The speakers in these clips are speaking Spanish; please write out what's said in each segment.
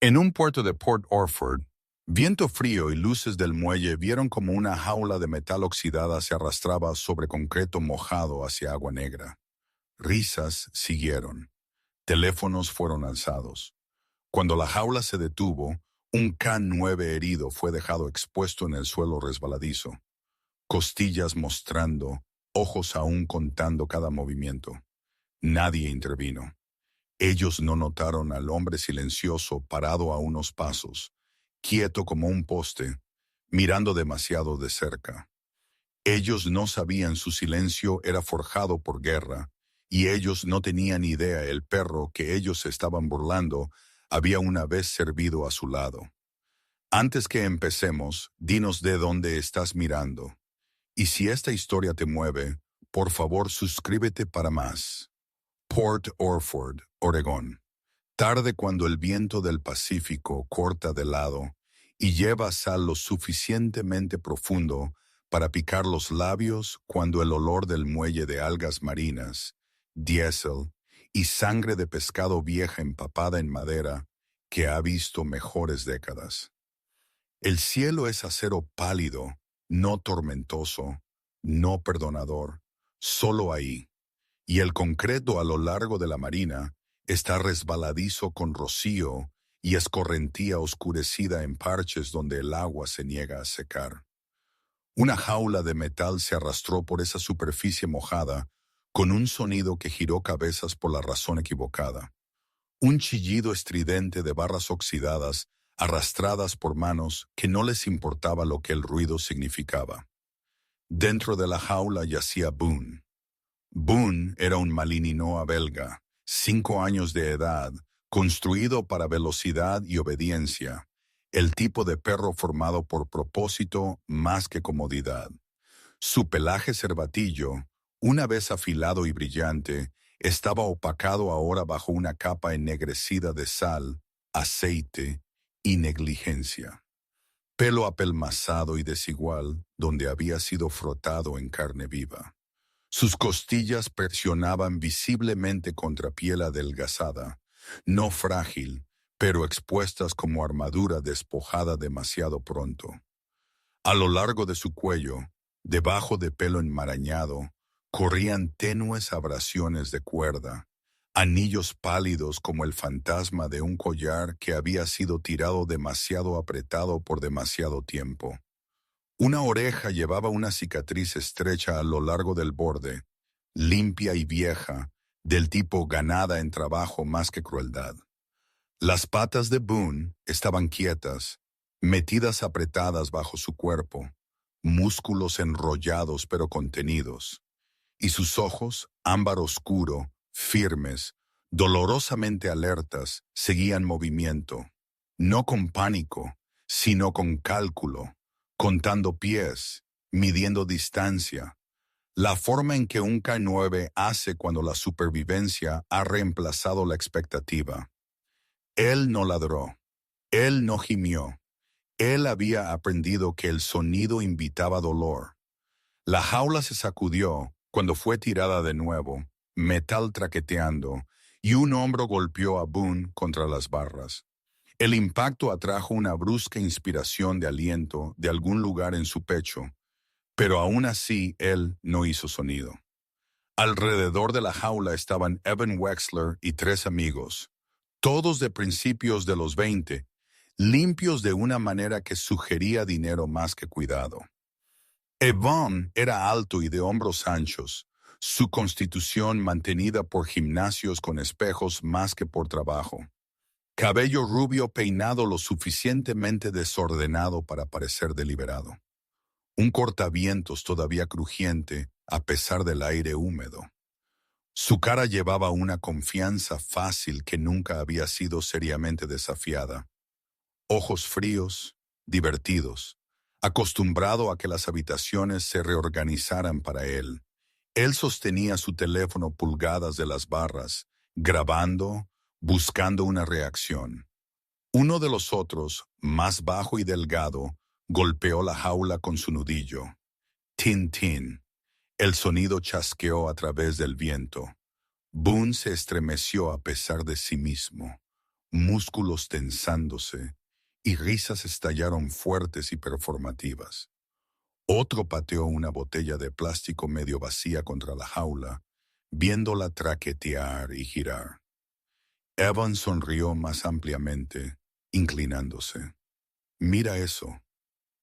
En un puerto de Port Orford, viento frío y luces del muelle vieron como una jaula de metal oxidada se arrastraba sobre concreto mojado hacia agua negra. Risas siguieron. Teléfonos fueron alzados. Cuando la jaula se detuvo, un K-9 herido fue dejado expuesto en el suelo resbaladizo, costillas mostrando, ojos aún contando cada movimiento. Nadie intervino. Ellos no notaron al hombre silencioso parado a unos pasos, quieto como un poste, mirando demasiado de cerca. Ellos no sabían su silencio era forjado por guerra, y ellos no tenían idea el perro que ellos estaban burlando había una vez servido a su lado. Antes que empecemos, dinos de dónde estás mirando. Y si esta historia te mueve, por favor suscríbete para más. Port Orford, Oregón. Tarde cuando el viento del Pacífico corta de lado y lleva sal lo suficientemente profundo para picar los labios cuando el olor del muelle de algas marinas, diésel y sangre de pescado vieja empapada en madera que ha visto mejores décadas. El cielo es acero pálido, no tormentoso, no perdonador, solo ahí. Y el concreto a lo largo de la marina está resbaladizo con rocío y escorrentía oscurecida en parches donde el agua se niega a secar. Una jaula de metal se arrastró por esa superficie mojada con un sonido que giró cabezas por la razón equivocada. Un chillido estridente de barras oxidadas arrastradas por manos que no les importaba lo que el ruido significaba. Dentro de la jaula yacía Boone. Boone era un Malinois belga, 5 años de edad, construido para velocidad y obediencia, el tipo de perro formado por propósito más que comodidad. Su pelaje cervatillo, una vez afilado y brillante, estaba opacado ahora bajo una capa ennegrecida de sal, aceite y negligencia. Pelo apelmazado y desigual, donde había sido frotado en carne viva. Sus costillas presionaban visiblemente contra piel adelgazada, no frágil, pero expuestas como armadura despojada demasiado pronto. A lo largo de su cuello, debajo de pelo enmarañado, corrían tenues abrasiones de cuerda, anillos pálidos como el fantasma de un collar que había sido tirado demasiado apretado por demasiado tiempo. Una oreja llevaba una cicatriz estrecha a lo largo del borde, limpia y vieja, del tipo ganada en trabajo más que crueldad. Las patas de Boone estaban quietas, metidas apretadas bajo su cuerpo, músculos enrollados pero contenidos, y sus ojos, ámbar oscuro, firmes, dolorosamente alertas, seguían movimiento, no con pánico, sino con cálculo, contando pies, midiendo distancia, la forma en que un K-9 hace cuando la supervivencia ha reemplazado la expectativa. Él no ladró, él no gimió, él había aprendido que el sonido invitaba dolor. La jaula se sacudió cuando fue tirada de nuevo, metal traqueteando, y un hombro golpeó a Boone contra las barras. El impacto atrajo una brusca inspiración de aliento de algún lugar en su pecho, pero aún así él no hizo sonido. Alrededor de la jaula estaban Evan Wexler y 3 amigos, todos de principios de los 20, limpios de una manera que sugería dinero más que cuidado. Evan era alto y de hombros anchos, su constitución mantenida por gimnasios con espejos más que por trabajo. Cabello rubio peinado lo suficientemente desordenado para parecer deliberado. Un cortavientos todavía crujiente a pesar del aire húmedo. Su cara llevaba una confianza fácil que nunca había sido seriamente desafiada. Ojos fríos, divertidos, acostumbrado a que las habitaciones se reorganizaran para él. Él sostenía su teléfono pulgadas de las barras, grabando, buscando una reacción. Uno de los otros, más bajo y delgado, golpeó la jaula con su nudillo. Tin, tin. El sonido chasqueó a través del viento. Boone se estremeció a pesar de sí mismo. músculos tensándose, y risas estallaron fuertes y performativas. Otro pateó una botella de plástico medio vacía contra la jaula, viéndola traquetear y girar. Evan sonrió más ampliamente, inclinándose. «Mira eso»,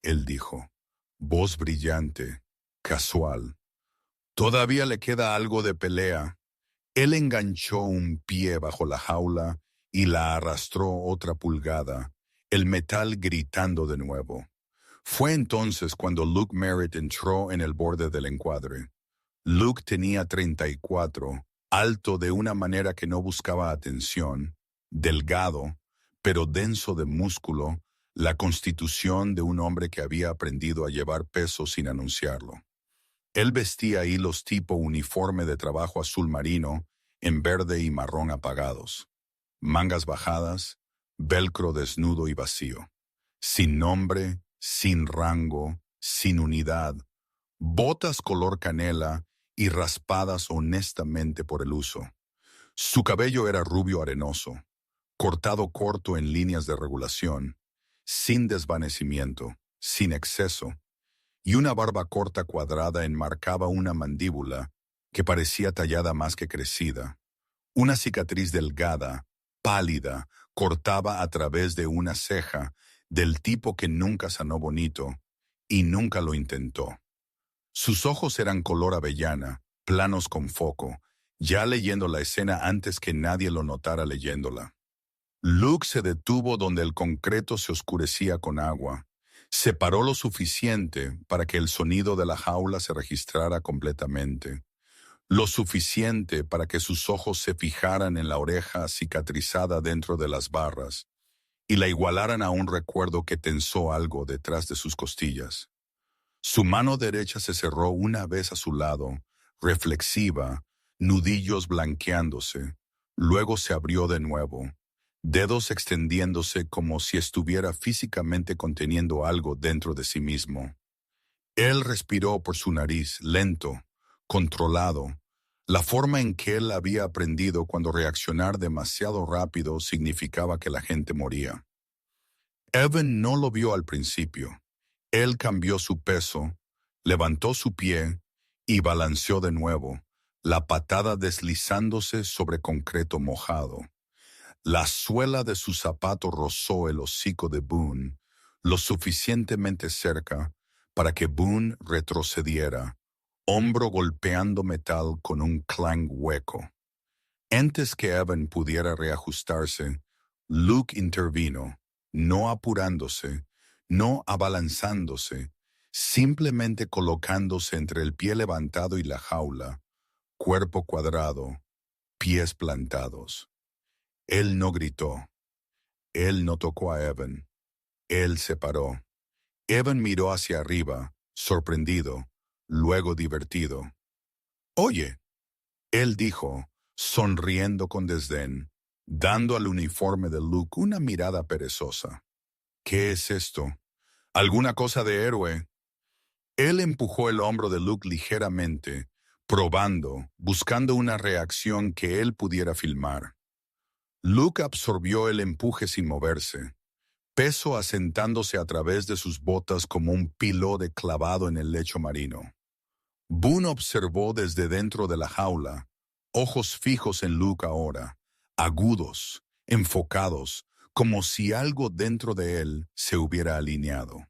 él dijo, voz brillante, casual. «Todavía le queda algo de pelea». Él enganchó un pie bajo la jaula y la arrastró otra pulgada, el metal gritando de nuevo. Fue entonces cuando Luke Merritt entró en el borde del encuadre. Luke tenía 34, alto de una manera que no buscaba atención, delgado, pero denso de músculo, la constitución de un hombre que había aprendido a llevar peso sin anunciarlo. Él vestía hilos tipo uniforme de trabajo azul marino en verde y marrón apagados, mangas bajadas, velcro desnudo y vacío, sin nombre, sin rango, sin unidad, botas color canela y raspadas honestamente por el uso. Su cabello era rubio arenoso, cortado corto en líneas de regulación, sin desvanecimiento, sin exceso, y una barba corta cuadrada enmarcaba una mandíbula que parecía tallada más que crecida. Una cicatriz delgada, pálida, cortaba a través de una ceja del tipo que nunca sanó bonito y nunca lo intentó. Sus ojos eran color avellana, planos con foco, ya leyendo la escena antes que nadie lo notara leyéndola. Luke se detuvo donde el concreto se oscurecía con agua. Se paró lo suficiente para que el sonido de la jaula se registrara completamente. Lo suficiente para que sus ojos se fijaran en la oreja cicatrizada dentro de las barras y la igualaran a un recuerdo que tensó algo detrás de sus costillas. Su mano derecha se cerró una vez a su lado, reflexiva, nudillos blanqueándose. Luego se abrió de nuevo, dedos extendiéndose como si estuviera físicamente conteniendo algo dentro de sí mismo. Él respiró por su nariz, lento, controlado, la forma en que él había aprendido cuando reaccionar demasiado rápido significaba que la gente moría. Evan no lo vio al principio. Él cambió su peso, levantó su pie y balanceó de nuevo, la patada deslizándose sobre concreto mojado. La suela de su zapato rozó el hocico de Boone, lo suficientemente cerca para que Boone retrocediera, hombro golpeando metal con un clang hueco. Antes que Evan pudiera reajustarse, Luke intervino, no apurándose, no abalanzándose, simplemente colocándose entre el pie levantado y la jaula, cuerpo cuadrado, pies plantados. Él no gritó. Él no tocó a Evan. Él se paró. Evan miró hacia arriba, sorprendido, luego divertido. «Oye», él dijo, sonriendo con desdén, dando al uniforme de Luke una mirada perezosa. «¿Qué es esto? ¿Alguna cosa de héroe?» Él empujó el hombro de Luke ligeramente, probando, buscando una reacción que él pudiera filmar. Luke absorbió el empuje sin moverse, peso asentándose a través de sus botas como un pilote clavado en el lecho marino. Boone observó desde dentro de la jaula, ojos fijos en Luke ahora, agudos, enfocados, como si algo dentro de él se hubiera alineado.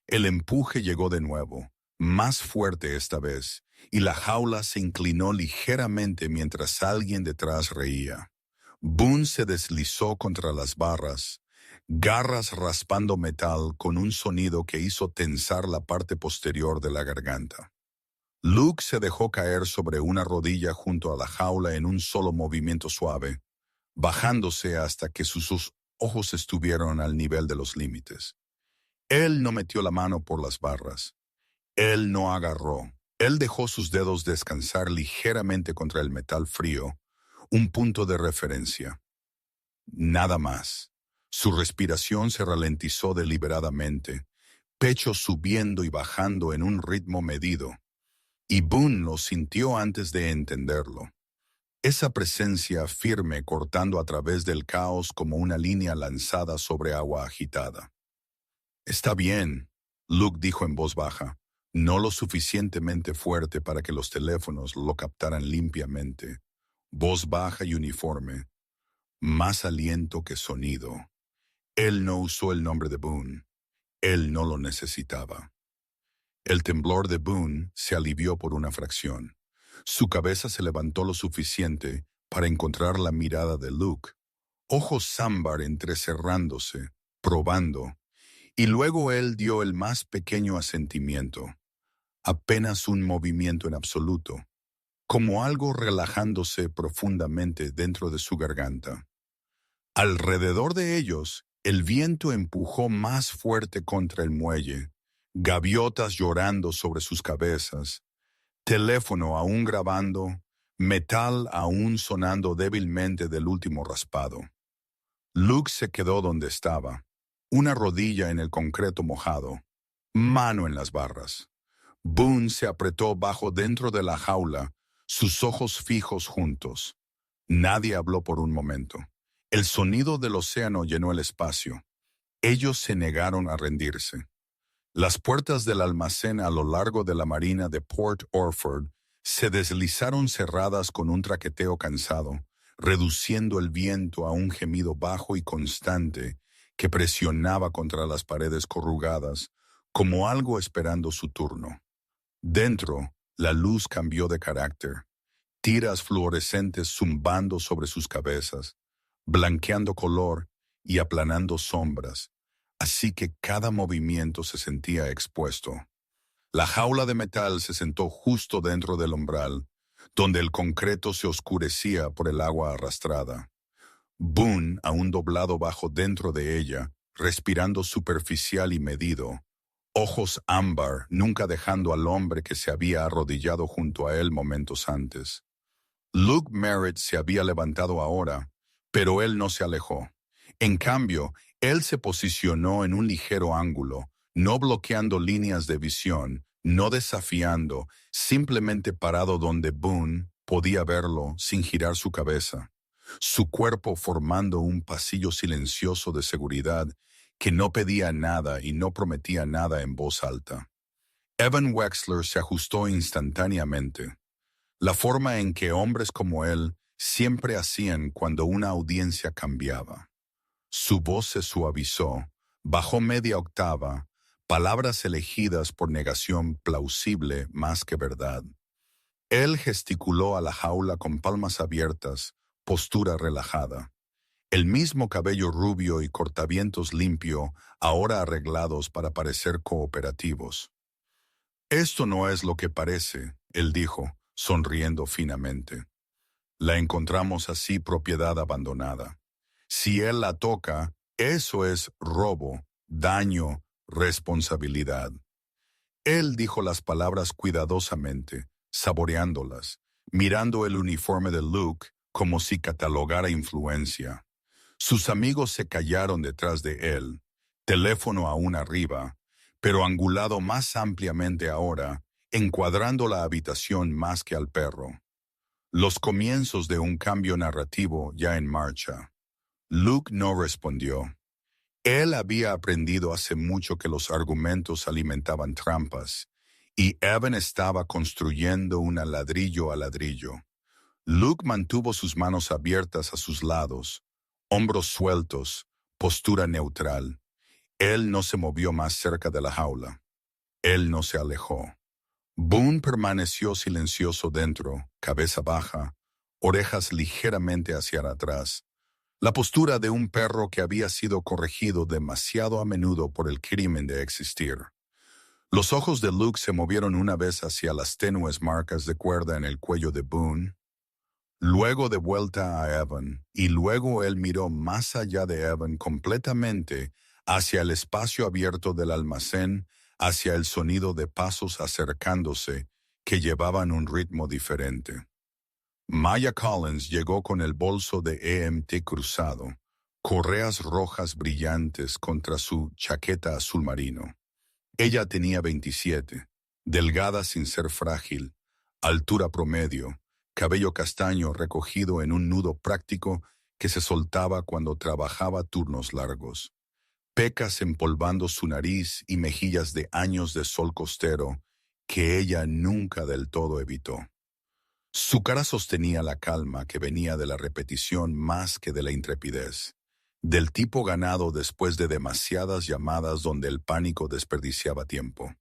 El empuje llegó de nuevo, más fuerte esta vez, y la jaula se inclinó ligeramente mientras alguien detrás reía. Boone se deslizó contra las barras, garras raspando metal con un sonido que hizo tensar la parte posterior de la garganta. Luke se dejó caer sobre una rodilla junto a la jaula en un solo movimiento suave, bajándose hasta que sus ojos estuvieron al nivel de los límites. Él no metió la mano por las barras. Él no agarró. Él dejó sus dedos descansar ligeramente contra el metal frío, un punto de referencia. Nada más. Su respiración se ralentizó deliberadamente, pecho subiendo y bajando en un ritmo medido, y Boone lo sintió antes de entenderlo. esa presencia firme cortando a través del caos como una línea lanzada sobre agua agitada. Está bien, Luke dijo en voz baja, no lo suficientemente fuerte para que los teléfonos lo captaran limpiamente. Voz baja y uniforme, más aliento que sonido. Él no usó el nombre de Boone. Él no lo necesitaba. El temblor de Boone se alivió por una fracción. Su cabeza se levantó lo suficiente para encontrar la mirada de Luke, ojos ámbar entrecerrándose, probando, y luego él dio el más pequeño asentimiento, apenas un movimiento en absoluto, como algo relajándose profundamente dentro de su garganta. Alrededor de ellos, el viento empujó más fuerte contra el muelle, gaviotas llorando sobre sus cabezas, teléfono aún grabando, metal aún sonando débilmente del último raspado. Luke se quedó donde estaba, una rodilla en el concreto mojado, mano en las barras. Boone se apretó bajo dentro de la jaula, sus ojos fijos juntos. Nadie habló por un momento. El sonido del océano llenó el espacio. Ellos se negaron a rendirse. Las puertas del almacén a lo largo de la marina de Port Orford se deslizaron cerradas con un traqueteo cansado, reduciendo el viento a un gemido bajo y constante que presionaba contra las paredes corrugadas, como algo esperando su turno. Dentro, la luz cambió de carácter, tiras fluorescentes zumbando sobre sus cabezas, blanqueando color y aplanando sombras, así que cada movimiento se sentía expuesto. La jaula de metal se sentó justo dentro del umbral, donde el concreto se oscurecía por el agua arrastrada. Boone, aún doblado bajo dentro de ella, respirando superficial y medido, ojos ámbar, nunca dejando al hombre que se había arrodillado junto a él momentos antes. Luke Merritt se había levantado ahora, pero él no se alejó. En cambio, él se posicionó en un ligero ángulo, no bloqueando líneas de visión, no desafiando, simplemente parado donde Boone podía verlo sin girar su cabeza, su cuerpo formando un pasillo silencioso de seguridad que no pedía nada y no prometía nada en voz alta. Evan Wexler se ajustó instantáneamente. La forma en que hombres como él siempre hacían cuando una audiencia cambiaba. Su voz se suavizó, bajó media octava, palabras elegidas por negación plausible más que verdad. Él gesticuló a la jaula con palmas abiertas, postura relajada. El mismo cabello rubio y cortavientos limpio, ahora arreglados para parecer cooperativos. Esto no es lo que parece, él dijo, sonriendo finamente. La encontramos así propiedad abandonada. Si él la toca, eso es robo, daño, responsabilidad. Él dijo las palabras cuidadosamente, saboreándolas, mirando el uniforme de Luke como si catalogara influencia. Sus amigos se callaron detrás de él, teléfono aún arriba, pero angulado más ampliamente ahora, encuadrando la habitación más que al perro. Los comienzos de un cambio narrativo ya en marcha. Luke no respondió. Él había aprendido hace mucho que los argumentos alimentaban trampas, y Evan estaba construyendo una ladrillo a ladrillo. Luke mantuvo sus manos abiertas a sus lados, hombros sueltos, postura neutral. Él no se movió más cerca de la jaula. Él no se alejó. Boone permaneció silencioso dentro, cabeza baja, orejas ligeramente hacia atrás, la postura de un perro que había sido corregido demasiado a menudo por el crimen de existir. Los ojos de Luke se movieron una vez hacia las tenues marcas de cuerda en el cuello de Boone, luego de vuelta a Evan, y luego él miró más allá de Evan completamente hacia el espacio abierto del almacén, hacia el sonido de pasos acercándose que llevaban un ritmo diferente. Maya Collins llegó con el bolso de EMT cruzado, correas rojas brillantes contra su chaqueta azul marino. Ella tenía 27, delgada sin ser frágil, altura promedio, cabello castaño recogido en un nudo práctico que se soltaba cuando trabajaba turnos largos. Pecas empolvando su nariz y mejillas de años de sol costero que ella nunca del todo evitó. Su cara sostenía la calma que venía de la repetición más que de la intrepidez, del tipo ganado después de demasiadas llamadas donde el pánico desperdiciaba tiempo.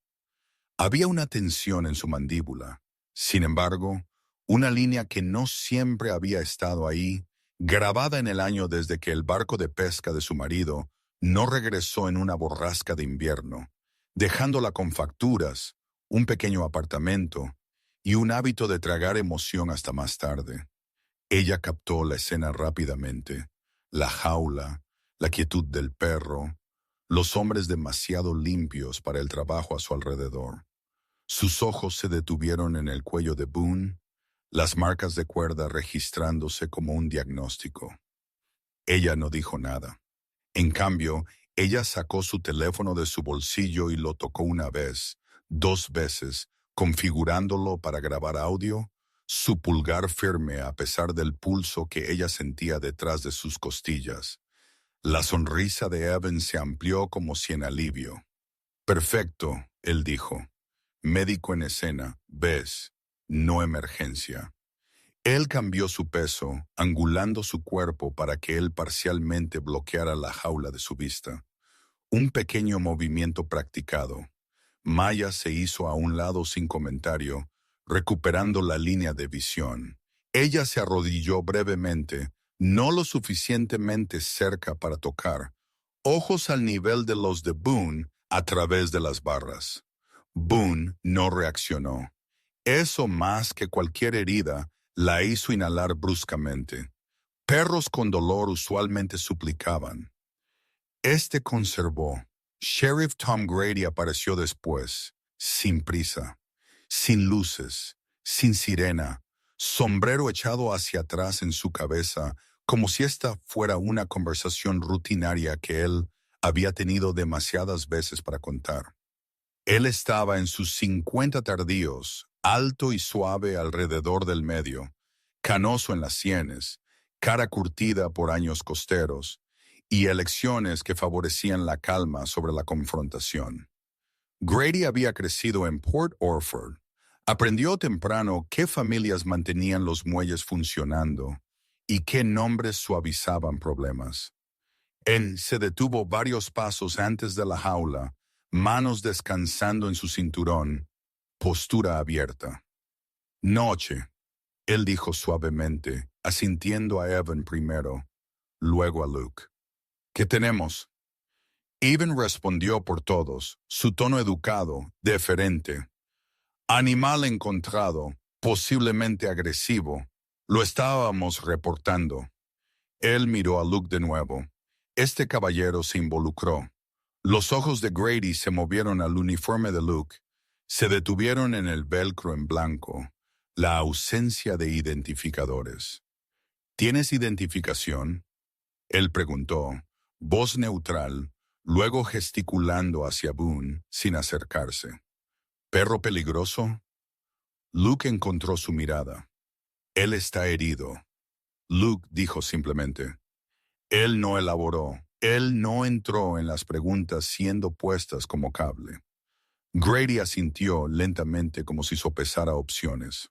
Había una tensión en su mandíbula, sin embargo, una línea que no siempre había estado ahí, grabada en el año desde que el barco de pesca de su marido no regresó en una borrasca de invierno, dejándola con facturas, un pequeño apartamento y un hábito de tragar emoción hasta más tarde. Ella captó la escena rápidamente, la jaula, la quietud del perro, los hombres demasiado limpios para el trabajo a su alrededor. Sus ojos se detuvieron en el cuello de Boone, las marcas de cuerda registrándose como un diagnóstico. Ella no dijo nada. En cambio, ella sacó su teléfono de su bolsillo y lo tocó una vez, 2 veces, configurándolo para grabar audio, su pulgar firme a pesar del pulso que ella sentía detrás de sus costillas. La sonrisa de Evan se amplió como si en alivio. Perfecto, él dijo. Médico en escena, ves, no emergencia. Él cambió su peso, angulando su cuerpo para que él parcialmente bloqueara la jaula de su vista. Un pequeño movimiento practicado. Maya se hizo a un lado sin comentario, recuperando la línea de visión. Ella se arrodilló brevemente, no lo suficientemente cerca para tocar, ojos al nivel de los de Boone a través de las barras. Boone no reaccionó. Eso más que cualquier herida la hizo inhalar bruscamente. Perros con dolor usualmente suplicaban. Este conservó. Sheriff Tom Grady apareció después, sin prisa, sin luces, sin sirena, sombrero echado hacia atrás en su cabeza, como si esta fuera una conversación rutinaria que él había tenido demasiadas veces para contar. Él estaba en sus 50 tardíos, alto y suave alrededor del medio, canoso en las sienes, cara curtida por años costeros, y elecciones que favorecían la calma sobre la confrontación. Grady había crecido en Port Orford. Aprendió temprano qué familias mantenían los muelles funcionando y qué nombres suavizaban problemas. Él se detuvo varios pasos antes de la jaula, manos descansando en su cinturón, postura abierta. Noche, él dijo suavemente, asintiendo a Evan primero, luego a Luke. ¿Qué tenemos? Evan respondió por todos, su tono educado, deferente. Animal encontrado, posiblemente agresivo. Lo estábamos reportando. Él miró a Luke de nuevo. Este caballero se involucró. Los ojos de Grady se movieron al uniforme de Luke. Se detuvieron en el velcro en blanco, la ausencia de identificadores. ¿Tienes identificación? Él preguntó, voz neutral, luego gesticulando hacia Boone sin acercarse. ¿Perro peligroso? Luke encontró su mirada. Él está herido. Luke dijo simplemente. Él no elaboró. Él no entró en las preguntas siendo puestas como cable. Grady asintió lentamente como si sopesara opciones.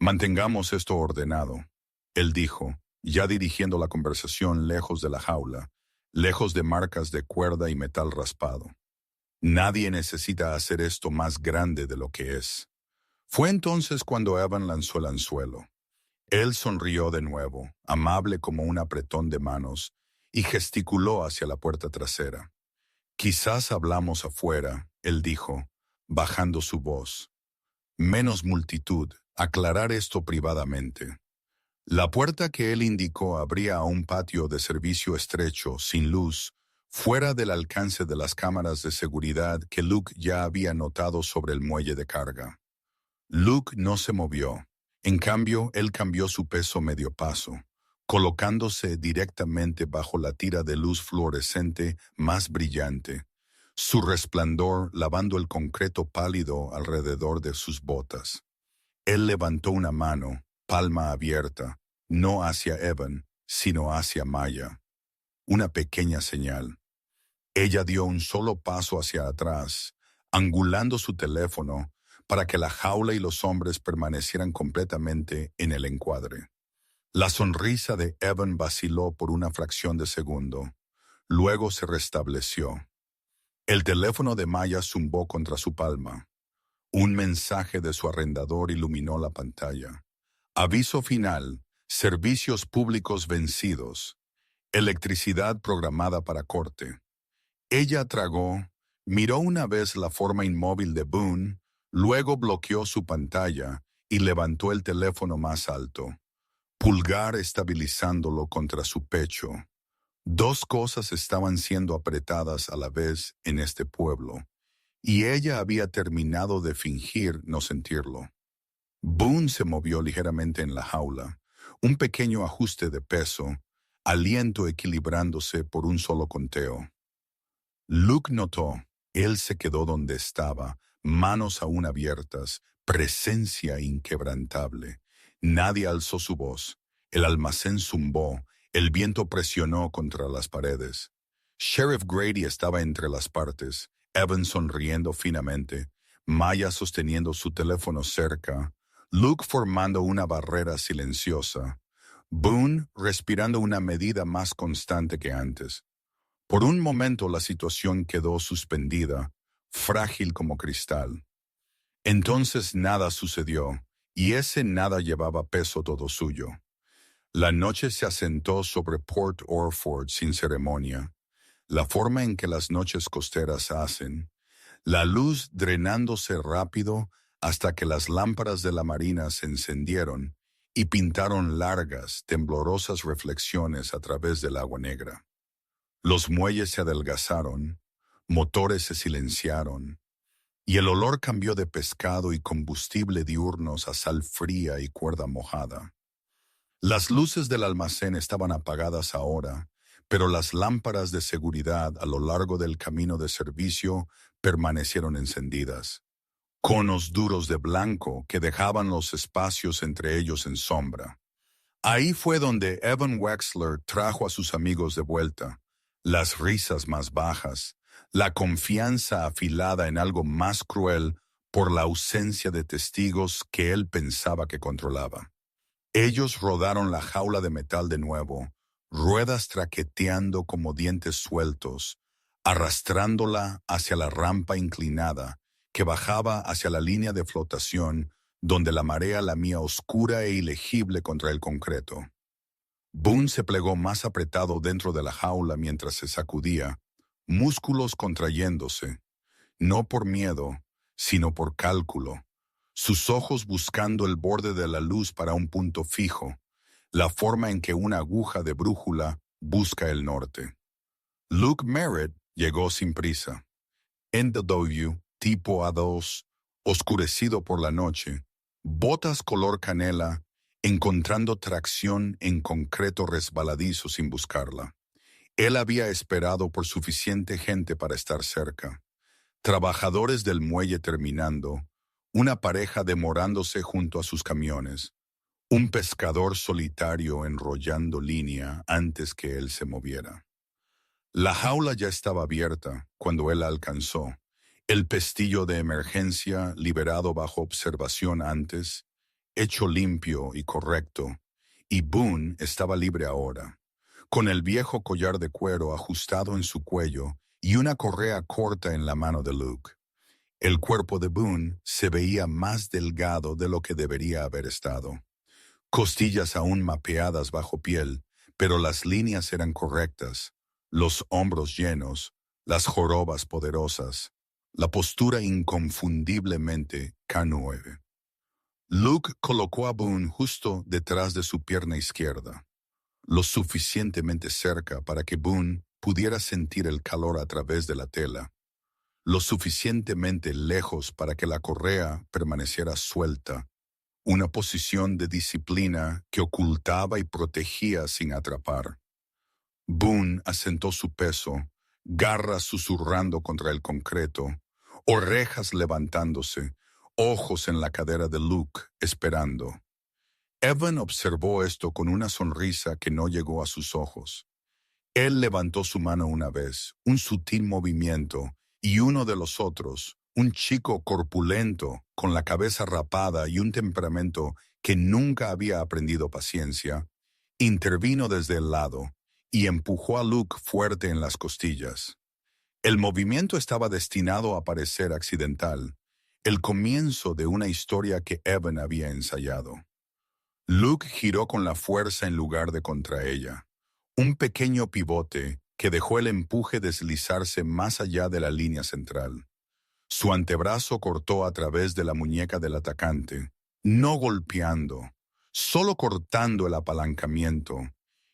Mantengamos esto ordenado, él dijo, ya dirigiendo la conversación lejos de la jaula, lejos de marcas de cuerda y metal raspado. Nadie necesita hacer esto más grande de lo que es. Fue entonces cuando Evan lanzó el anzuelo. Él sonrió de nuevo, amable como un apretón de manos, y gesticuló hacia la puerta trasera. Quizás hablamos afuera, él dijo, bajando su voz. Menos multitud, aclarar esto privadamente. La puerta que él indicó abría a un patio de servicio estrecho, sin luz, fuera del alcance de las cámaras de seguridad que Luke ya había notado sobre el muelle de carga. Luke no se movió. En cambio, él cambió su peso medio paso, colocándose directamente bajo la tira de luz fluorescente más brillante, su resplandor lavando el concreto pálido alrededor de sus botas. Él levantó una mano, palma abierta, no hacia Evan, sino hacia Maya. Una pequeña señal. Ella dio un solo paso hacia atrás, angulando su teléfono para que la jaula y los hombres permanecieran completamente en el encuadre. La sonrisa de Evan vaciló por una fracción de segundo. Luego se restableció. El teléfono de Maya zumbó contra su palma. Un mensaje de su arrendador iluminó la pantalla. Aviso final: servicios públicos vencidos. Electricidad programada para corte. Ella tragó, miró una vez la forma inmóvil de Boone, luego bloqueó su pantalla y levantó el teléfono más alto, pulgar estabilizándolo contra su pecho. Dos cosas estaban siendo apretadas a la vez en este pueblo, y ella había terminado de fingir no sentirlo. Boone se movió ligeramente en la jaula, un pequeño ajuste de peso, aliento equilibrándose por un solo conteo. Luke notó, él se quedó donde estaba, manos aún abiertas, presencia inquebrantable. Nadie alzó su voz, el almacén zumbó, el viento presionó contra las paredes. Sheriff Grady estaba entre las partes, Evan sonriendo finamente, Maya sosteniendo su teléfono cerca, Luke formando una barrera silenciosa, Boone respirando una medida más constante que antes. Por un momento la situación quedó suspendida, frágil como cristal. Entonces nada sucedió, y ese nada llevaba peso todo suyo. La noche se asentó sobre Port Orford sin ceremonia, la forma en que las noches costeras hacen, la luz drenándose rápido hasta que las lámparas de la marina se encendieron y pintaron largas, temblorosas reflexiones a través del agua negra. Los muelles se adelgazaron, motores se silenciaron, y el olor cambió de pescado y combustible diurnos a sal fría y cuerda mojada. Las luces del almacén estaban apagadas ahora, pero las lámparas de seguridad a lo largo del camino de servicio permanecieron encendidas. Conos duros de blanco que dejaban los espacios entre ellos en sombra. Ahí fue donde Evan Wexler trajo a sus amigos de vuelta. Las risas más bajas, la confianza afilada en algo más cruel por la ausencia de testigos que él pensaba que controlaba. Ellos rodaron la jaula de metal de nuevo, ruedas traqueteando como dientes sueltos, arrastrándola hacia la rampa inclinada que bajaba hacia la línea de flotación donde la marea lamía oscura e ilegible contra el concreto. Boone se plegó más apretado dentro de la jaula mientras se sacudía, músculos contrayéndose, no por miedo, sino por cálculo, sus ojos buscando el borde de la luz para un punto fijo, la forma en que una aguja de brújula busca el norte. Luke Merritt llegó sin prisa. NW, tipo A2, oscurecido por la noche, botas color canela, encontrando tracción en concreto resbaladizo sin buscarla. Él había esperado por suficiente gente para estar cerca. Trabajadores del muelle terminando, una pareja demorándose junto a sus camiones, un pescador solitario enrollando línea antes que él se moviera. La jaula ya estaba abierta cuando él la alcanzó, el pestillo de emergencia liberado bajo observación antes, hecho limpio y correcto, y Boone estaba libre ahora, con el viejo collar de cuero ajustado en su cuello y una correa corta en la mano de Luke. El cuerpo de Boone se veía más delgado de lo que debería haber estado. Costillas aún mapeadas bajo piel, pero las líneas eran correctas, los hombros llenos, las jorobas poderosas, la postura inconfundiblemente K9. Luke colocó a Boone justo detrás de su pierna izquierda, lo suficientemente cerca para que Boone pudiera sentir el calor a través de la tela, lo suficientemente lejos para que la correa permaneciera suelta, una posición de disciplina que ocultaba y protegía sin atrapar. Boone asentó su peso, garras susurrando contra el concreto, orejas levantándose, ojos en la cadera de Luke, esperando. Evan observó esto con una sonrisa que no llegó a sus ojos. Él levantó su mano una vez, un sutil movimiento, y uno de los otros, un chico corpulento, con la cabeza rapada y un temperamento que nunca había aprendido paciencia, intervino desde el lado y empujó a Luke fuerte en las costillas. El movimiento estaba destinado a parecer accidental, el comienzo de una historia que Evan había ensayado. Luke giró con la fuerza en lugar de contra ella. Un pequeño pivote que dejó el empuje deslizarse más allá de la línea central. Su antebrazo cortó a través de la muñeca del atacante, no golpeando, solo cortando el apalancamiento,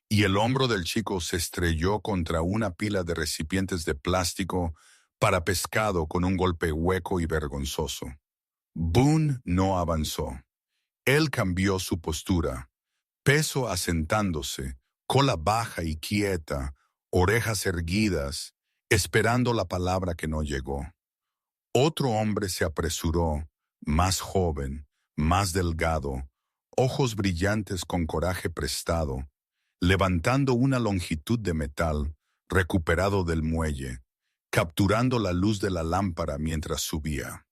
y el hombro del chico se estrelló contra una pila de recipientes de plástico para pescado con un golpe hueco y vergonzoso. Boone no avanzó. Él cambió su postura, peso asentándose, cola baja y quieta, orejas erguidas, esperando la palabra que no llegó. Otro hombre se apresuró, más joven, más delgado, ojos brillantes con coraje prestado, levantando una longitud de metal, recuperado del muelle, capturando la luz de la lámpara mientras subía.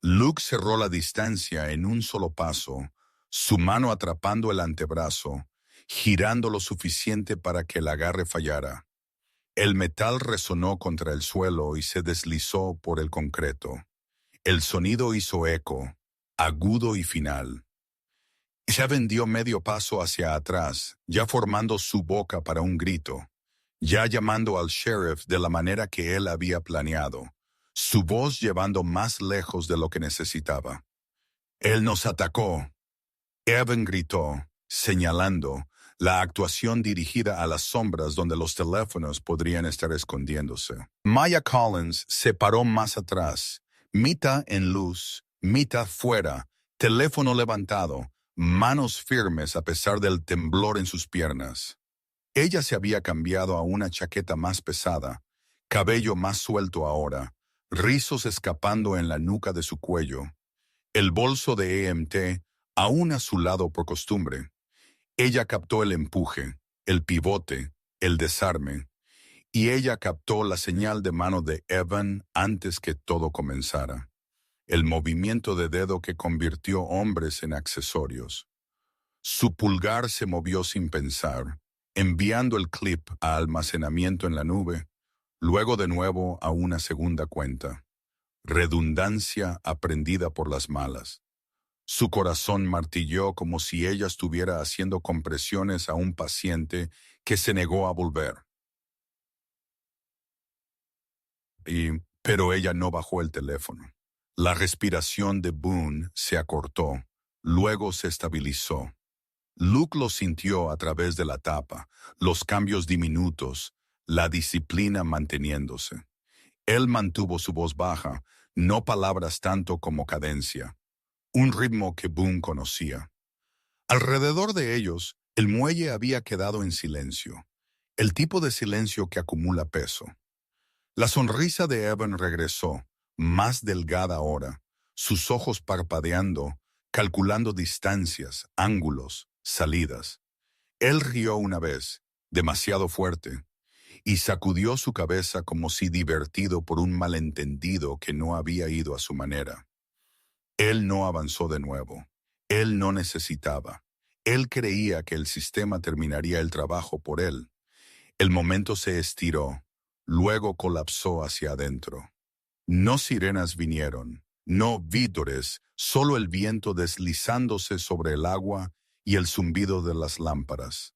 Luke cerró la distancia en un solo paso, su mano atrapando el antebrazo, girando lo suficiente para que el agarre fallara. El metal resonó contra el suelo y se deslizó por el concreto. El sonido hizo eco, agudo y final. Evan dio medio paso hacia atrás, ya formando su boca para un grito, ya llamando al sheriff de la manera que él había planeado, su voz llevando más lejos de lo que necesitaba. «Él nos atacó», Evan gritó, señalando la actuación dirigida a las sombras donde los teléfonos podrían estar escondiéndose. Maya Collins se paró más atrás, mitad en luz, mitad fuera, teléfono levantado, manos firmes a pesar del temblor en sus piernas. Ella se había cambiado a una chaqueta más pesada, cabello más suelto ahora, rizos escapando en la nuca de su cuello, el bolso de EMT aún a su lado por costumbre. Ella captó el empuje, el pivote, el desarme, y ella captó la señal de mano de Evan antes que todo comenzara. El movimiento de dedo que convirtió hombres en accesorios. Su pulgar se movió sin pensar, enviando el clip a almacenamiento en la nube, luego de nuevo a una segunda cuenta. Redundancia aprendida por las malas. Su corazón martilló como si ella estuviera haciendo compresiones a un paciente que se negó a volver. Pero ella no bajó el teléfono. La respiración de Boone se acortó, luego se estabilizó. Luke lo sintió a través de la tapa, los cambios diminutos, la disciplina manteniéndose. Él mantuvo su voz baja, no palabras tanto como cadencia. Un ritmo que Boone conocía. Alrededor de ellos, el muelle había quedado en silencio, el tipo de silencio que acumula peso. La sonrisa de Evan regresó, más delgada ahora, sus ojos parpadeando, calculando distancias, ángulos, salidas. Él rió una vez, demasiado fuerte, y sacudió su cabeza como si divertido por un malentendido que no había ido a su manera. Él no avanzó de nuevo. Él no necesitaba. Él creía que el sistema terminaría el trabajo por él. El momento se estiró, luego colapsó hacia adentro. No sirenas vinieron, no vítores, solo el viento deslizándose sobre el agua y el zumbido de las lámparas.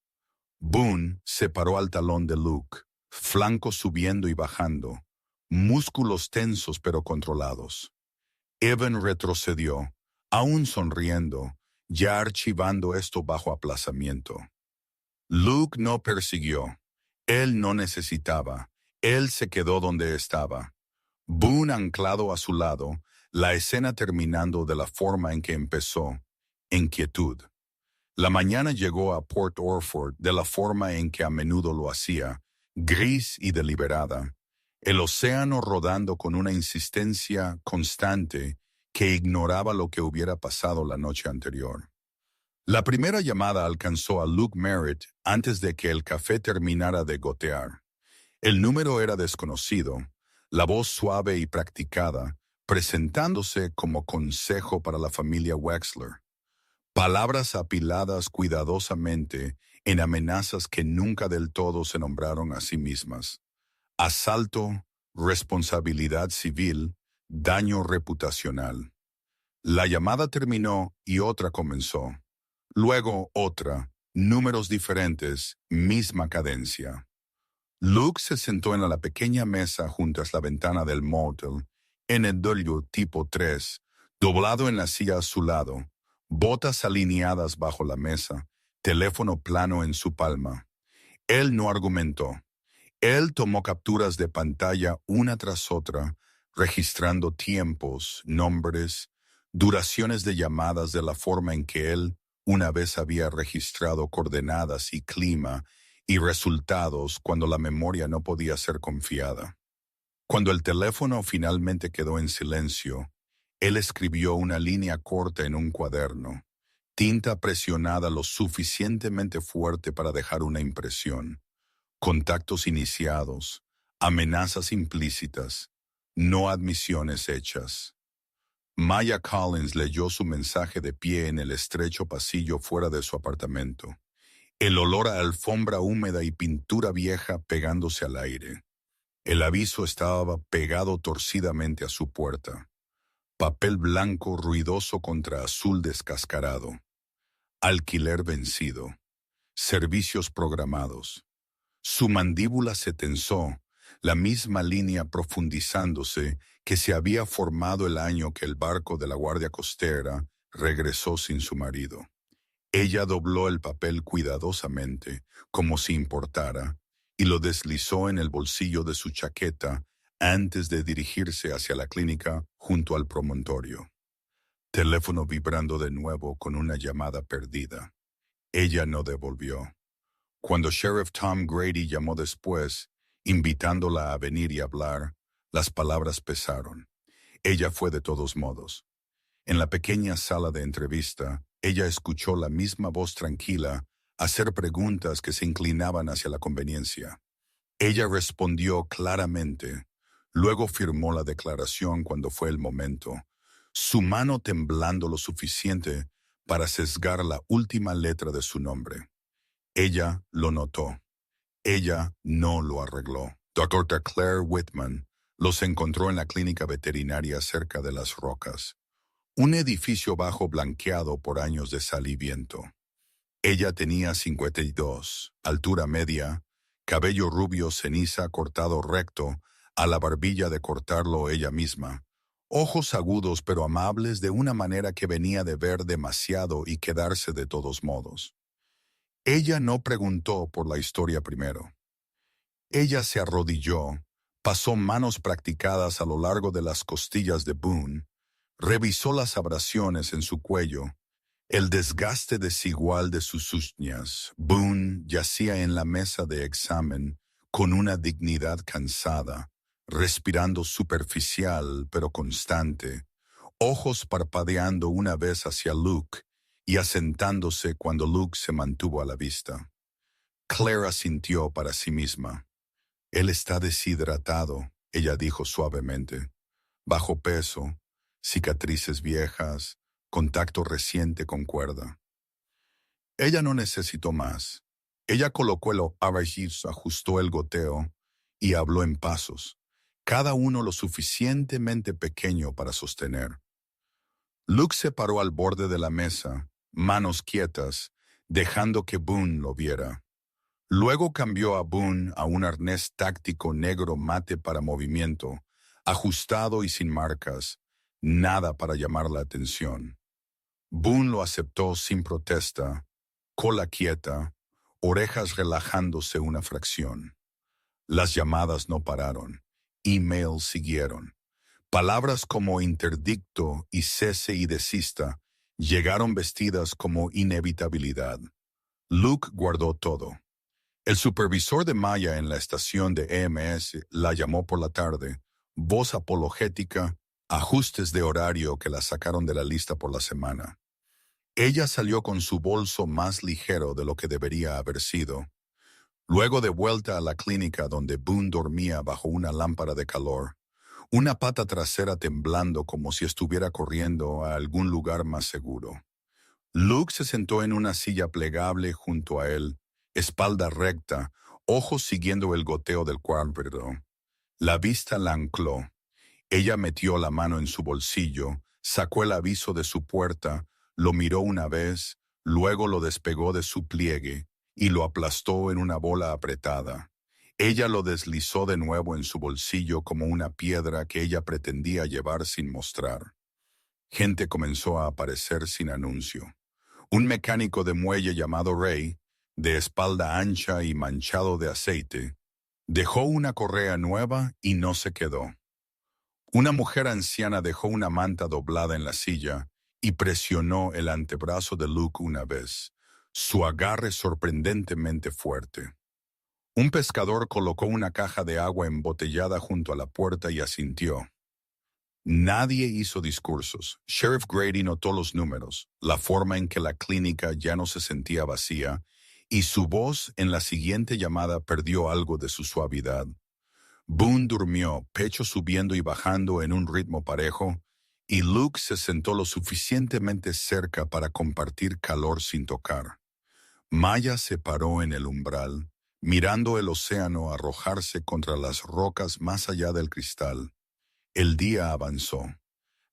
Boone se paró al talón de Luke, flanco subiendo y bajando, músculos tensos pero controlados. Evan retrocedió, aún sonriendo, ya archivando esto bajo aplazamiento. Luke no persiguió. Él no necesitaba. Él se quedó donde estaba. Boone anclado a su lado, la escena terminando de la forma en que empezó, en quietud. La mañana llegó a Port Orford de la forma en que a menudo lo hacía, gris y deliberada, el océano rodando con una insistencia constante que ignoraba lo que hubiera pasado la noche anterior. La primera llamada alcanzó a Luke Merritt antes de que el café terminara de gotear. El número era desconocido, la voz suave y practicada, presentándose como consejo para la familia Wexler. Palabras apiladas cuidadosamente en amenazas que nunca del todo se nombraron a sí mismas. Asalto, responsabilidad civil, daño reputacional. La llamada terminó y otra comenzó. Luego otra, números diferentes, misma cadencia. Luke se sentó en la pequeña mesa junto a la ventana del motel, en el W tipo 3, doblado en la silla a su lado, botas alineadas bajo la mesa, teléfono plano en su palma. Él no argumentó. Él tomó capturas de pantalla una tras otra, registrando tiempos, nombres, duraciones de llamadas de la forma en que él una vez había registrado coordenadas y clima y resultados cuando la memoria no podía ser confiada. Cuando el teléfono finalmente quedó en silencio, él escribió una línea corta en un cuaderno, tinta presionada lo suficientemente fuerte para dejar una impresión. Contactos iniciados, amenazas implícitas, no admisiones hechas. Maya Collins leyó su mensaje de pie en el estrecho pasillo fuera de su apartamento. El olor a alfombra húmeda y pintura vieja pegándose al aire. El aviso estaba pegado torcidamente a su puerta. Papel blanco ruidoso contra azul descascarado. Alquiler vencido. Servicios programados. Su mandíbula se tensó, la misma línea profundizándose que se había formado el año que el barco de la Guardia Costera regresó sin su marido. Ella dobló el papel cuidadosamente, como si importara, y lo deslizó en el bolsillo de su chaqueta antes de dirigirse hacia la clínica junto al promontorio. Teléfono vibrando de nuevo con una llamada perdida. Ella no devolvió. Cuando Sheriff Tom Grady llamó después, invitándola a venir y hablar, las palabras pesaron. Ella fue de todos modos. En la pequeña sala de entrevista, ella escuchó la misma voz tranquila hacer preguntas que se inclinaban hacia la conveniencia. Ella respondió claramente, luego firmó la declaración cuando fue el momento, su mano temblando lo suficiente para sesgar la última letra de su nombre. Ella lo notó. Ella no lo arregló. Dr. Claire Whitman los encontró en la clínica veterinaria cerca de Las Rocas, un edificio bajo blanqueado por años de sal y viento. Ella tenía 52, altura media, cabello rubio ceniza cortado recto, a la barbilla de cortarlo ella misma, ojos agudos pero amables de una manera que venía de ver demasiado y quedarse de todos modos. Ella no preguntó por la historia primero. Ella se arrodilló, pasó manos practicadas a lo largo de las costillas de Boone, revisó las abrasiones en su cuello, el desgaste desigual de sus uñas. Boone yacía en la mesa de examen con una dignidad cansada, respirando superficial pero constante, ojos parpadeando una vez hacia Luke y asentándose cuando Luke se mantuvo a la vista. Claire asintió para sí misma. Él está deshidratado, ella dijo suavemente. Bajo peso, cicatrices viejas, contacto reciente con cuerda. Ella no necesitó más. Ella colocó el abajis, ajustó el goteo y habló en pasos, cada uno lo suficientemente pequeño para sostener. Luke se paró al borde de la mesa, manos quietas, dejando que Boone lo viera. Luego cambió a Boone a un arnés táctico negro mate para movimiento, ajustado y sin marcas, nada para llamar la atención. Boone lo aceptó sin protesta, cola quieta, orejas relajándose una fracción. Las llamadas no pararon, emails siguieron. Palabras como interdicto y cese y desista llegaron vestidas como inevitabilidad. Luke guardó todo. El supervisor de Maya en la estación de EMS la llamó por la tarde, voz apologética, ajustes de horario que la sacaron de la lista por la semana. Ella salió con su bolso más ligero de lo que debería haber sido. Luego de vuelta a la clínica donde Boone dormía bajo una lámpara de calor, una pata trasera temblando como si estuviera corriendo a algún lugar más seguro. Luke se sentó en una silla plegable junto a él, espalda recta, ojos siguiendo el goteo del cuadro. La vista la ancló. Ella metió la mano en su bolsillo, sacó el aviso de su puerta, lo miró una vez, luego lo despegó de su pliegue y lo aplastó en una bola apretada. Ella lo deslizó de nuevo en su bolsillo como una piedra que ella pretendía llevar sin mostrar. Gente comenzó a aparecer sin anuncio. Un mecánico de muelle llamado Ray, de espalda ancha y manchado de aceite, dejó una correa nueva y no se quedó. Una mujer anciana dejó una manta doblada en la silla y presionó el antebrazo de Luke una vez, su agarre sorprendentemente fuerte. Un pescador colocó una caja de agua embotellada junto a la puerta y asintió. Nadie hizo discursos. Sheriff Grady notó los números, la forma en que la clínica ya no se sentía vacía, y su voz en la siguiente llamada perdió algo de su suavidad. Boone durmió, pecho subiendo y bajando en un ritmo parejo, y Luke se sentó lo suficientemente cerca para compartir calor sin tocar. Maya se paró en el umbral, mirando el océano arrojarse contra las rocas más allá del cristal. El día avanzó.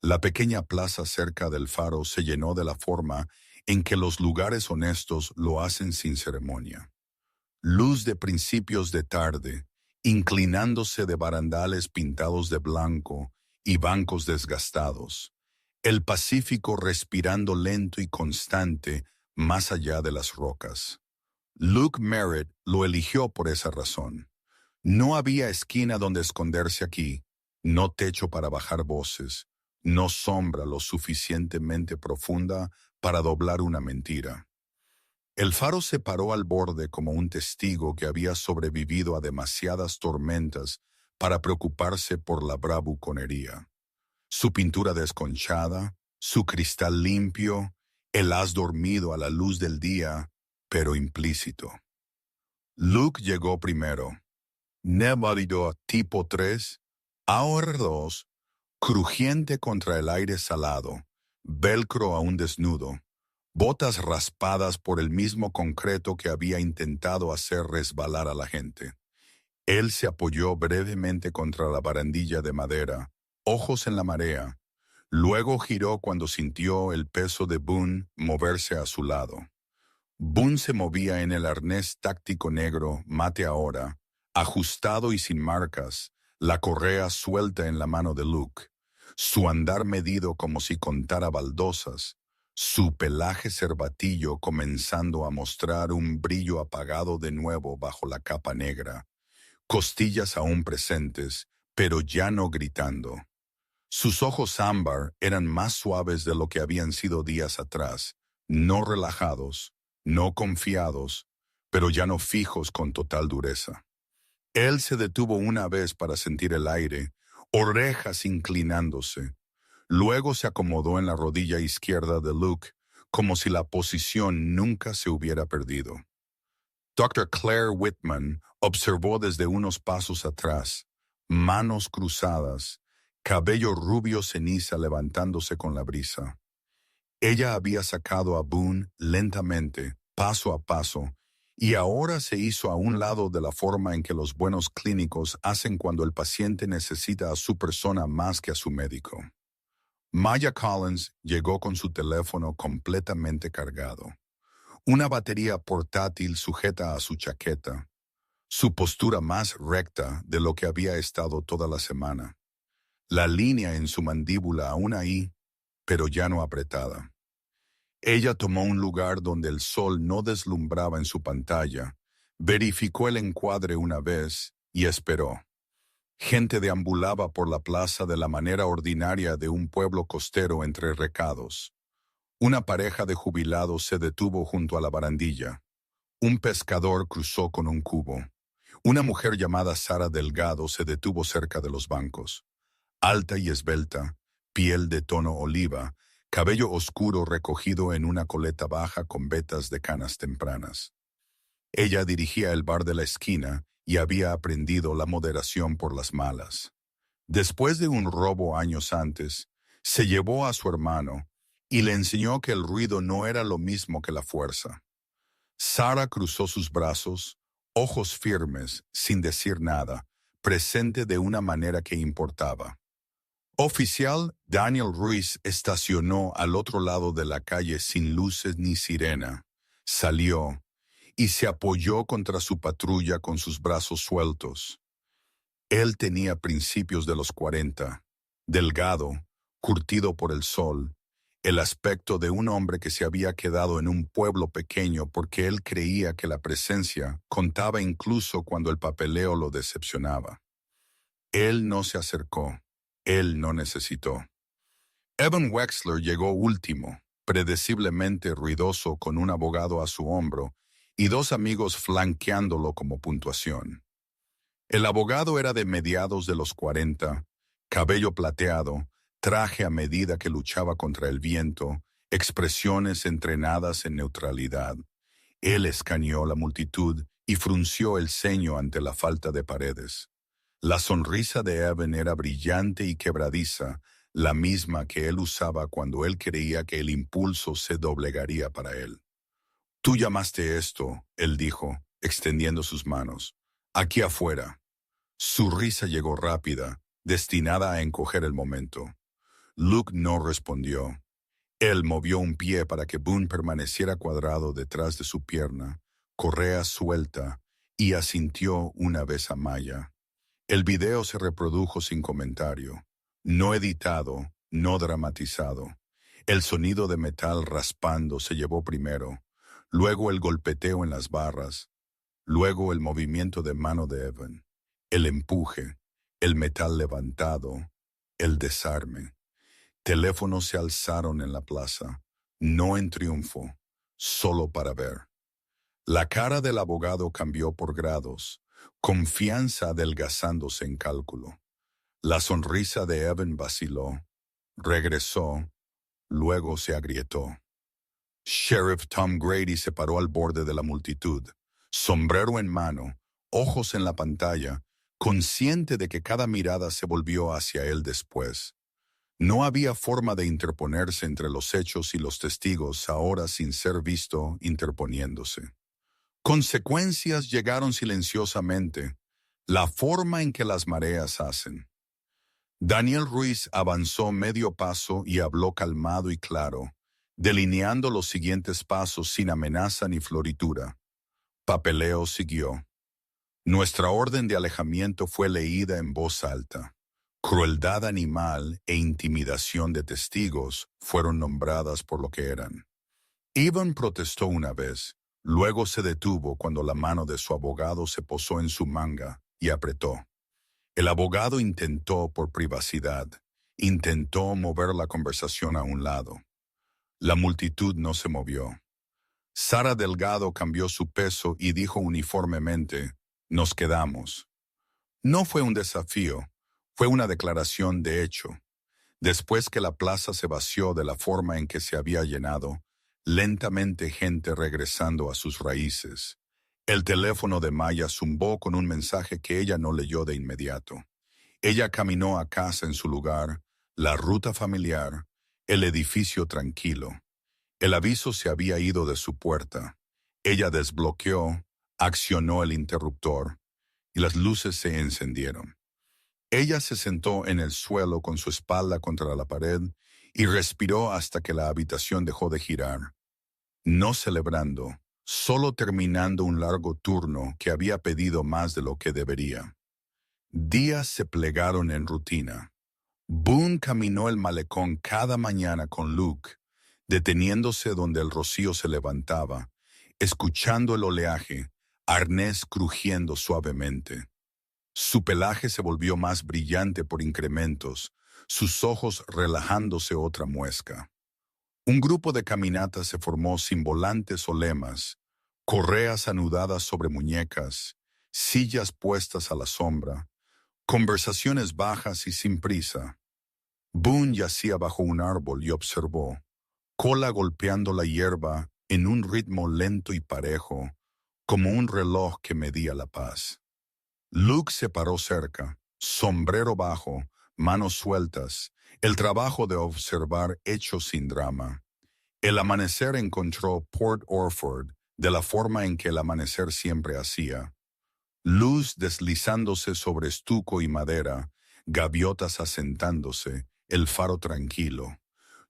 La pequeña plaza cerca del faro se llenó de la forma en que los lugares honestos lo hacen sin ceremonia. Luz de principios de tarde, inclinándose de barandales pintados de blanco y bancos desgastados. El Pacífico respirando lento y constante más allá de las rocas. Luke Merritt lo eligió por esa razón. No había esquina donde esconderse aquí, no techo para bajar voces, no sombra lo suficientemente profunda para doblar una mentira. El faro se paró al borde como un testigo que había sobrevivido a demasiadas tormentas para preocuparse por la bravuconería. Su pintura desconchada, su cristal limpio, el haz dormido a la luz del día, pero implícito. Luke llegó primero. Névarido tipo 3, ahora 2, crujiente contra el aire salado, velcro aún desnudo, botas raspadas por el mismo concreto que había intentado hacer resbalar a la gente. Él se apoyó brevemente contra la barandilla de madera, ojos en la marea. Luego giró cuando sintió el peso de Boone moverse a su lado. Boone se movía en el arnés táctico negro, mate ahora, ajustado y sin marcas, la correa suelta en la mano de Luke, su andar medido como si contara baldosas, su pelaje cervatillo comenzando a mostrar un brillo apagado de nuevo bajo la capa negra, costillas aún presentes, pero ya no gritando. Sus ojos ámbar eran más suaves de lo que habían sido días atrás, no relajados, no confiados, pero ya no fijos con total dureza. Él se detuvo una vez para sentir el aire, orejas inclinándose. Luego se acomodó en la rodilla izquierda de Luke, como si la posición nunca se hubiera perdido. Dr. Claire Whitman observó desde unos pasos atrás, manos cruzadas, cabello rubio ceniza levantándose con la brisa. Ella había sacado a Boone lentamente, paso a paso, y ahora se hizo a un lado de la forma en que los buenos clínicos hacen cuando el paciente necesita a su persona más que a su médico. Maya Collins llegó con su teléfono completamente cargado. Una batería portátil sujeta a su chaqueta, su postura más recta de lo que había estado toda la semana. La línea en su mandíbula aún ahí, pero ya no apretada. Ella tomó un lugar donde el sol no deslumbraba en su pantalla, verificó el encuadre una vez y esperó. Gente deambulaba por la plaza de la manera ordinaria de un pueblo costero entre recados. Una pareja de jubilados se detuvo junto a la barandilla. Un pescador cruzó con un cubo. Una mujer llamada Sara Delgado se detuvo cerca de los bancos. Alta y esbelta, piel de tono oliva, cabello oscuro recogido en una coleta baja con vetas de canas tempranas. Ella dirigía el bar de la esquina y había aprendido la moderación por las malas. Después de un robo años antes, se llevó a su hermano y le enseñó que el ruido no era lo mismo que la fuerza. Sarah cruzó sus brazos, ojos firmes, sin decir nada, presente de una manera que importaba. Oficial Daniel Ruiz estacionó al otro lado de la calle sin luces ni sirena. Salió y se apoyó contra su patrulla con sus brazos sueltos. Él tenía principios de los 40, delgado, curtido por el sol, el aspecto de un hombre que se había quedado en un pueblo pequeño porque él creía que la presencia contaba incluso cuando el papeleo lo decepcionaba. Él no se acercó, él no necesitó. Evan Wexler llegó último, predeciblemente ruidoso con un abogado a su hombro y dos amigos flanqueándolo como puntuación. El abogado era de mediados de los 40, cabello plateado, traje a medida que luchaba contra el viento, expresiones entrenadas en neutralidad. Él escaneó la multitud y frunció el ceño ante la falta de paredes. La sonrisa de Evan era brillante y quebradiza, la misma que él usaba cuando él creía que el impulso se doblegaría para él. «Tú llamaste esto», él dijo, extendiendo sus manos. «Aquí afuera». Su risa llegó rápida, destinada a encoger el momento. Luke no respondió. Él movió un pie para que Boone permaneciera cuadrado detrás de su pierna, correa suelta, y asintió una vez a Maya. El video se reprodujo sin comentario, no editado, no dramatizado. El sonido de metal raspando se llevó primero, luego el golpeteo en las barras, luego el movimiento de mano de Evan, el empuje, el metal levantado, el desarme. Teléfonos se alzaron en la plaza, no en triunfo, solo para ver. La cara del abogado cambió por grados, confianza adelgazándose en cálculo. La sonrisa de Evan vaciló, regresó, luego se agrietó. Sheriff Tom Grady se paró al borde de la multitud, sombrero en mano, ojos en la pantalla, consciente de que cada mirada se volvió hacia él después. No había forma de interponerse entre los hechos y los testigos ahora sin ser visto interponiéndose. Consecuencias llegaron silenciosamente, la forma en que las mareas hacen. Daniel Ruiz avanzó medio paso y habló calmado y claro, delineando los siguientes pasos sin amenaza ni floritura. Papeleo siguió. Nuestra orden de alejamiento fue leída en voz alta. Crueldad animal e intimidación de testigos fueron nombradas por lo que eran. Evan protestó una vez, luego se detuvo cuando la mano de su abogado se posó en su manga y apretó. El abogado intentó por privacidad, intentó mover la conversación a un lado. La multitud no se movió. Sara Delgado cambió su peso y dijo uniformemente, «Nos quedamos». No fue un desafío, fue una declaración de hecho. Después que la plaza se vació de la forma en que se había llenado, lentamente gente regresando a sus raíces. El teléfono de Maya zumbó con un mensaje que ella no leyó de inmediato. Ella caminó a casa en su lugar, la ruta familiar, el edificio tranquilo. El aviso se había ido de su puerta. Ella desbloqueó, accionó el interruptor, y las luces se encendieron. Ella se sentó en el suelo con su espalda contra la pared y respiró hasta que la habitación dejó de girar. No celebrando, solo terminando un largo turno que había pedido más de lo que debería. Días se plegaron en rutina. Boone caminó el malecón cada mañana con Luke, deteniéndose donde el rocío se levantaba, escuchando el oleaje, arnés crujiendo suavemente. Su pelaje se volvió más brillante por incrementos, sus ojos relajándose otra muesca. Un grupo de caminatas se formó sin volantes o lemas, correas anudadas sobre muñecas, sillas puestas a la sombra, conversaciones bajas y sin prisa. Boone yacía bajo un árbol y observó, cola golpeando la hierba en un ritmo lento y parejo, como un reloj que medía la paz. Luke se paró cerca, sombrero bajo, manos sueltas, el trabajo de observar hecho sin drama. El amanecer encontró Port Orford de la forma en que el amanecer siempre hacía. Luz deslizándose sobre estuco y madera, gaviotas asentándose, el faro tranquilo.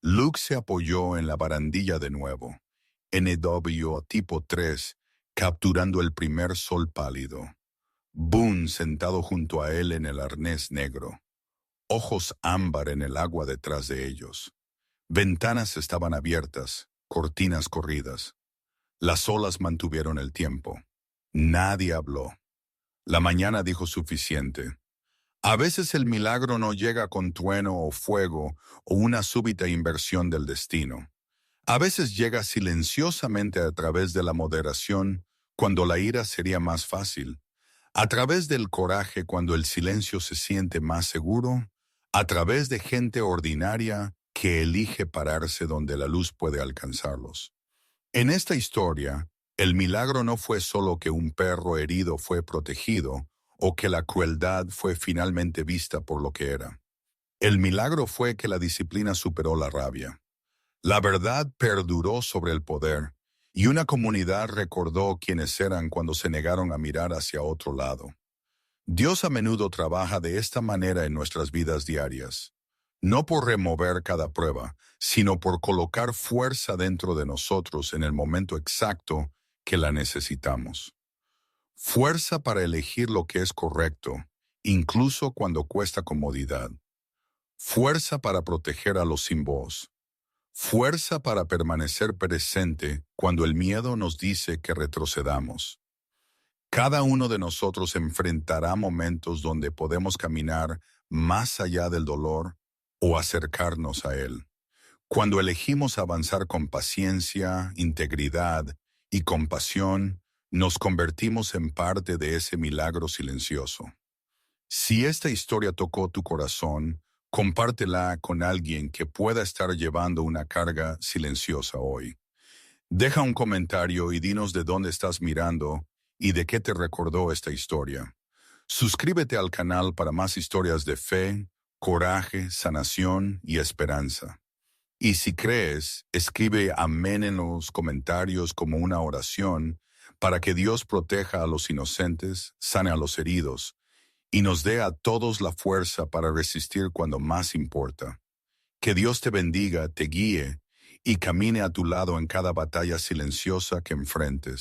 Luke se apoyó en la barandilla de nuevo, NW tipo 3, capturando el primer sol pálido. Boone sentado junto a él en el arnés negro, ojos ámbar en el agua detrás de ellos. Ventanas estaban abiertas, cortinas corridas. Las olas mantuvieron el tiempo. Nadie habló. La mañana dijo suficiente. A veces el milagro no llega con trueno o fuego o una súbita inversión del destino. A veces llega silenciosamente a través de la moderación cuando la ira sería más fácil, a través del coraje cuando el silencio se siente más seguro, a través de gente ordinaria que elige pararse donde la luz puede alcanzarlos. En esta historia, el milagro no fue solo que un perro herido fue protegido o que la crueldad fue finalmente vista por lo que era. El milagro fue que la disciplina superó la rabia. La verdad perduró sobre el poder y una comunidad recordó quiénes eran cuando se negaron a mirar hacia otro lado. Dios a menudo trabaja de esta manera en nuestras vidas diarias, no por remover cada prueba, sino por colocar fuerza dentro de nosotros en el momento exacto que la necesitamos. Fuerza para elegir lo que es correcto, incluso cuando cuesta comodidad. Fuerza para proteger a los sin voz. Fuerza para permanecer presente cuando el miedo nos dice que retrocedamos. Cada uno de nosotros enfrentará momentos donde podemos caminar más allá del dolor o acercarnos a él. Cuando elegimos avanzar con paciencia, integridad y compasión, nos convertimos en parte de ese milagro silencioso. Si esta historia tocó tu corazón, compártela con alguien que pueda estar llevando una carga silenciosa hoy. Deja un comentario y dinos de dónde estás mirando y de qué te recordó esta historia. Suscríbete al canal para más historias de fe, coraje, sanación y esperanza. Y si crees, escribe amén en los comentarios como una oración para que Dios proteja a los inocentes, sane a los heridos y nos dé a todos la fuerza para resistir cuando más importa. Que Dios te bendiga, te guíe y camine a tu lado en cada batalla silenciosa que enfrentes.